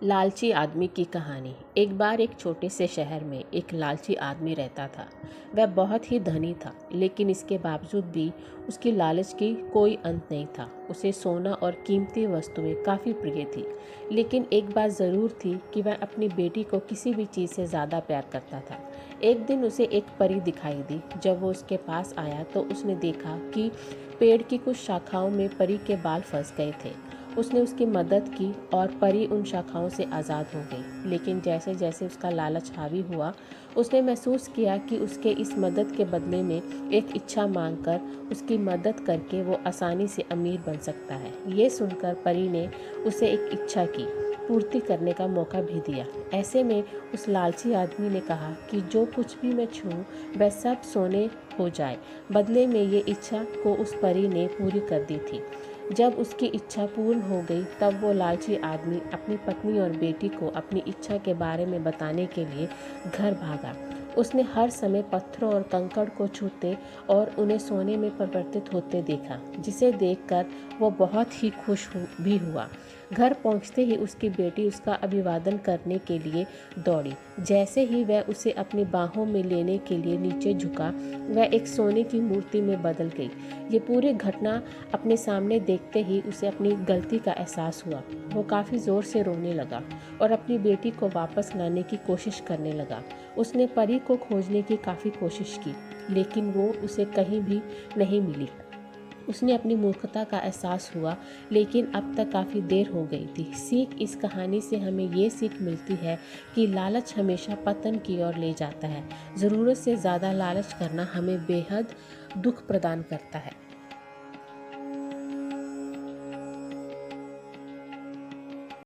लालची आदमी की कहानी। एक बार एक छोटे से शहर में एक लालची आदमी रहता था। वह बहुत ही धनी था, लेकिन इसके बावजूद भी उसकी लालच की कोई अंत नहीं था। उसे सोना और कीमती वस्तुएं काफ़ी प्रिय थी, लेकिन एक बात ज़रूर थी कि वह अपनी बेटी को किसी भी चीज़ से ज़्यादा प्यार करता था। एक दिन उसे एक परी दिखाई दी। जब वो उसके पास आया तो उसने देखा कि पेड़ की कुछ शाखाओं में परी के बाल फंस गए थे। उसने उसकी मदद की और परी उन शाखाओं से आज़ाद हो गई। लेकिन जैसे जैसे उसका लालच हावी हुआ, उसने महसूस किया कि उसके इस मदद के बदले में एक इच्छा मांगकर उसकी मदद करके वो आसानी से अमीर बन सकता है। ये सुनकर परी ने उसे एक इच्छा की पूर्ति करने का मौका भी दिया। ऐसे में उस लालची आदमी ने कहा कि जो कुछ भी मैं छूऊं वह सब सोने हो जाए। बदले में ये इच्छा को उस परी ने पूरी कर दी थी। जब उसकी इच्छा पूर्ण हो गई तब वो लालची आदमी अपनी पत्नी और बेटी को अपनी इच्छा के बारे में बताने के लिए घर भागा। उसने हर समय पत्थरों और कंकड़ को छूते और उन्हें सोने में परिवर्तित होते देखा, जिसे देखकर वो बहुत ही खुश भी हुआ। घर पहुंचते ही उसकी बेटी उसका अभिवादन करने के लिए दौड़ी। जैसे ही वह उसे अपनी बाहों में लेने के लिए नीचे झुका, वह एक सोने की मूर्ति में बदल गई। ये पूरी घटना अपने सामने देखते ही उसे अपनी गलती का एहसास हुआ। वो काफ़ी ज़ोर से रोने लगा और अपनी बेटी को वापस लाने की कोशिश करने लगा। उसने परी को खोजने की काफ़ी कोशिश की, लेकिन वो उसे कहीं भी नहीं मिली। उसने अपनी मूर्खता का एहसास हुआ, लेकिन अब तक काफ़ी देर हो गई थी। सीख इस कहानी से हमें ये सीख मिलती है कि लालच हमेशा पतन की ओर ले जाता है। ज़रूरत से ज़्यादा लालच करना हमें बेहद दुख प्रदान करता है।